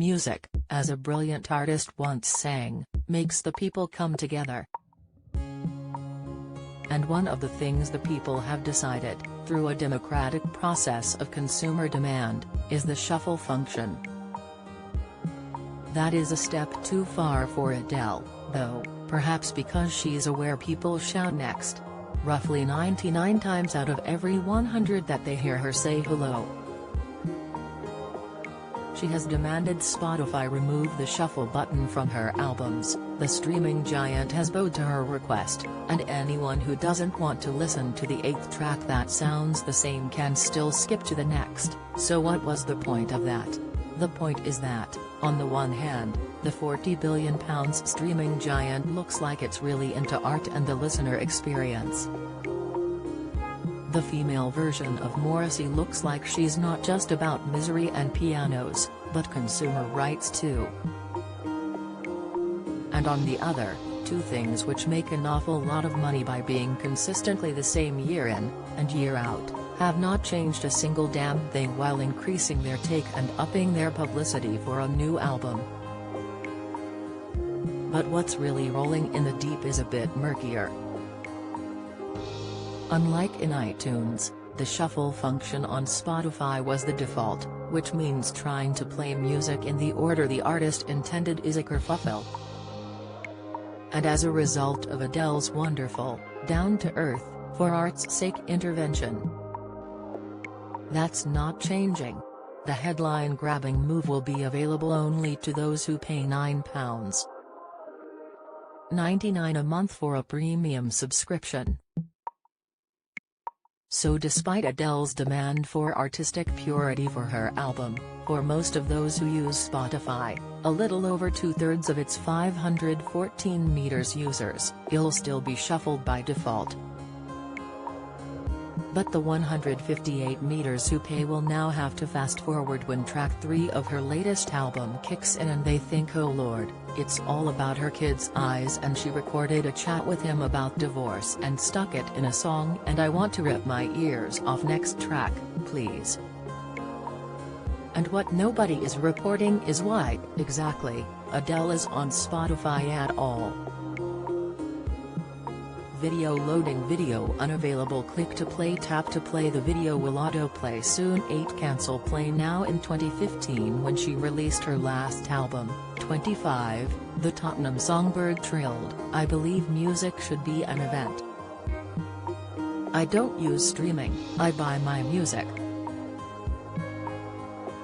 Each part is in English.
Music, as a brilliant artist once sang, makes the people come together. And one of the things the people have decided, through a democratic process of consumer demand, is the shuffle function. That is a step too far for Adele, though, perhaps because she's aware people shout next. Roughly 99 times out of every 100 that they hear her say hello. She has demanded Spotify remove the shuffle button from her albums. The streaming giant has bowed to her request, and anyone who doesn't want to listen to the 8th track that sounds the same can still skip to the next. So what was the point of that? The point is that, on the one hand, the £40 billion streaming giant looks like it's really into art and the listener experience. The female version of Morrissey looks like she's not just about misery and pianos, but consumer rights too. And on the other, two things which make an awful lot of money by being consistently the same year in, and year out, have not changed a single damn thing while increasing their take and upping their publicity for a new album. But what's really rolling in the deep is a bit murkier. Unlike in iTunes, the shuffle function on Spotify was the default, which means trying to play music in the order the artist intended is a kerfuffle. And as a result of Adele's wonderful, down-to-earth, for art's sake intervention, that's not changing. The headline-grabbing move will be available only to those who pay £9.99 a month for a premium subscription. So despite Adele's demand for artistic purity for her album, for most of those who use Spotify, a little over 2/3 of its 514 million users, it'll still be shuffled by default. But the 158 million who pay will now have to fast forward when track 3 of her latest album kicks in and they think, oh lord, it's all about her kid's eyes and she recorded a chat with him about divorce and stuck it in a song and I want to rip my ears off next track, please. And what nobody is reporting is why, exactly, Adele is on Spotify at all. Video loading, video unavailable, click to play, tap to play. The video will autoplay soon. 8 cancel play now. In 2015 when she released her last album, 25, the Tottenham songbird trilled, I believe music should be an event. I don't use streaming, I buy my music.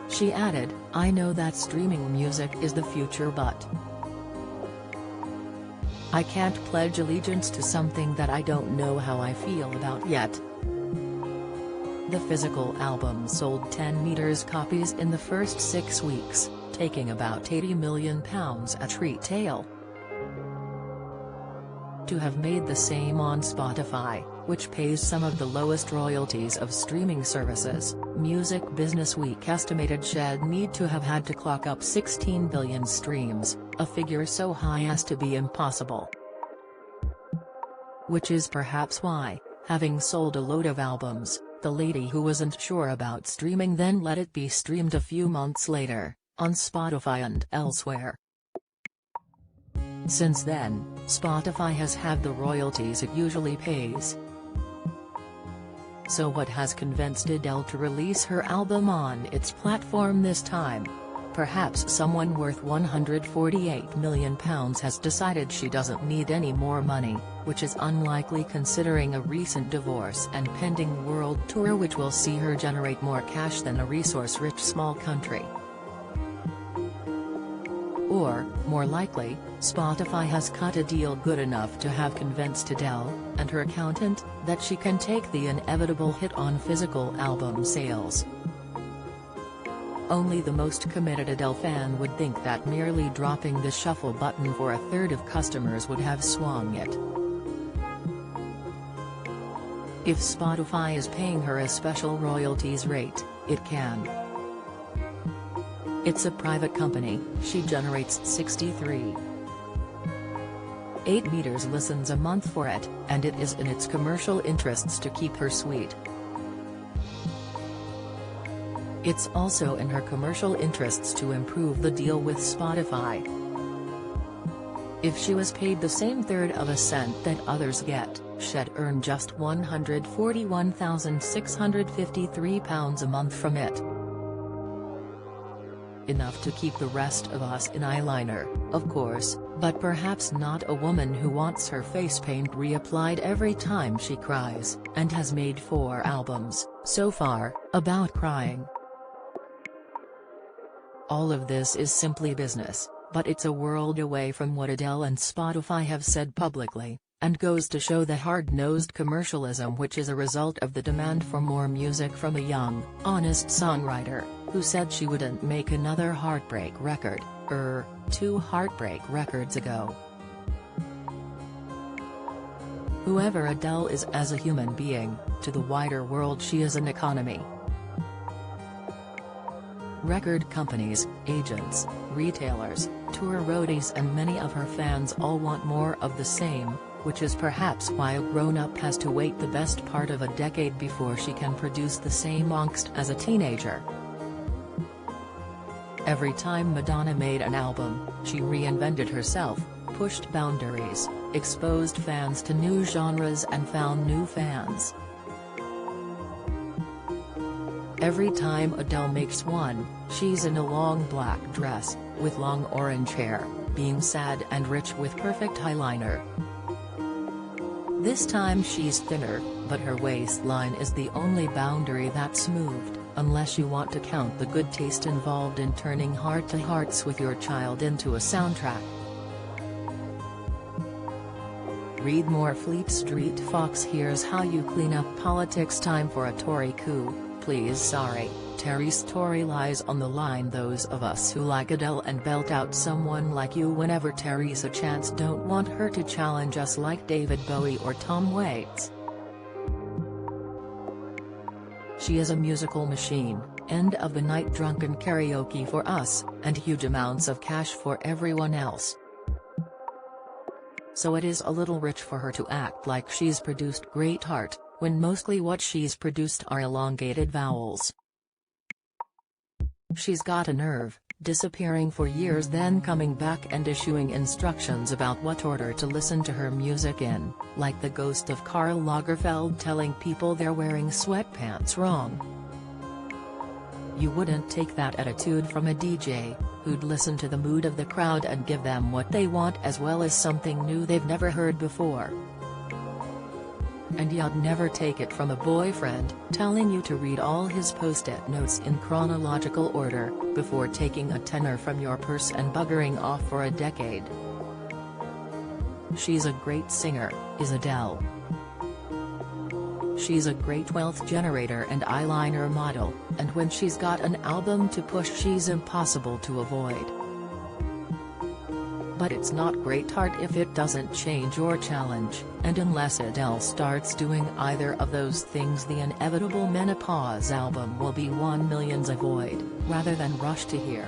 She added, I know that streaming music is the future but I can't pledge allegiance to something that I don't know how I feel about yet. The physical album sold 10 million copies in the first 6 weeks, taking about £80 million at retail. To have made the same on Spotify, which pays some of the lowest royalties of streaming services, Music Business Week estimated she'd need to have had to clock up 16 billion streams, a figure so high as to be impossible. Which is perhaps why, having sold a load of albums, the lady who wasn't sure about streaming then let it be streamed a few months later, on Spotify and elsewhere. Since then, Spotify has had the royalties it usually pays. So what has convinced Adele to release her album on its platform this time? Perhaps someone worth £148 million has decided she doesn't need any more money, which is unlikely considering a recent divorce and pending world tour which will see her generate more cash than a resource-rich small country. Or, more likely, Spotify has cut a deal good enough to have convinced Adele, and her accountant, that she can take the inevitable hit on physical album sales. Only the most committed Adele fan would think that merely dropping the shuffle button for a third of customers would have swung it. If Spotify is paying her a special royalties rate, it can. It's a private company, she generates 63.8 million listens a month for it, and it is in its commercial interests to keep her sweet. It's also in her commercial interests to improve the deal with Spotify. If she was paid the same third of a cent that others get, she'd earn just £141,653 a month from it. Enough to keep the rest of us in eyeliner, of course, but perhaps not a woman who wants her face paint reapplied every time she cries, and has made 4 albums, so far, about crying. All of this is simply business, but it's a world away from what Adele and Spotify have said publicly, and goes to show the hard-nosed commercialism which is a result of the demand for more music from a young, honest songwriter, who said she wouldn't make another heartbreak record, 2 heartbreak records ago. Whoever Adele is as a human being, to the wider world she is an economy. Record companies, agents, retailers, tour roadies and many of her fans all want more of the same, which is perhaps why a grown-up has to wait the best part of a decade before she can produce the same angst as a teenager. Every time Madonna made an album, she reinvented herself, pushed boundaries, exposed fans to new genres and found new fans. Every time Adele makes one, she's in a long black dress, with long orange hair, being sad and rich with perfect eyeliner. This time she's thinner, but her waistline is the only boundary that's moved, unless you want to count the good taste involved in turning heart-to-hearts with your child into a soundtrack. Read more. Fleet Street Fox. Here's how you clean up politics. Time for a Tory coup, please. Sorry, Terry's story lies on the line. Those of us who like Adele and belt out someone like you whenever Terry's a chance don't want her to challenge us like David Bowie or Tom Waits. She is a musical machine, end of the night drunken karaoke for us, and huge amounts of cash for everyone else. So it is a little rich for her to act like she's produced great art, when mostly what she's produced are elongated vowels. She's got a nerve, disappearing for years then coming back and issuing instructions about what order to listen to her music in, like the ghost of Karl Lagerfeld telling people they're wearing sweatpants wrong. You wouldn't take that attitude from a DJ, who'd listen to the mood of the crowd and give them what they want as well as something new they've never heard before. And you'd never take it from a boyfriend, telling you to read all his post-it notes in chronological order, before taking a tenner from your purse and buggering off for a decade. She's a great singer, is Adele. She's a great wealth generator and eyeliner model, and when she's got an album to push she's impossible to avoid. But it's not great art if it doesn't change or challenge, and unless Adele starts doing either of those things the inevitable menopause album will be one millions avoid, rather than rush to hear.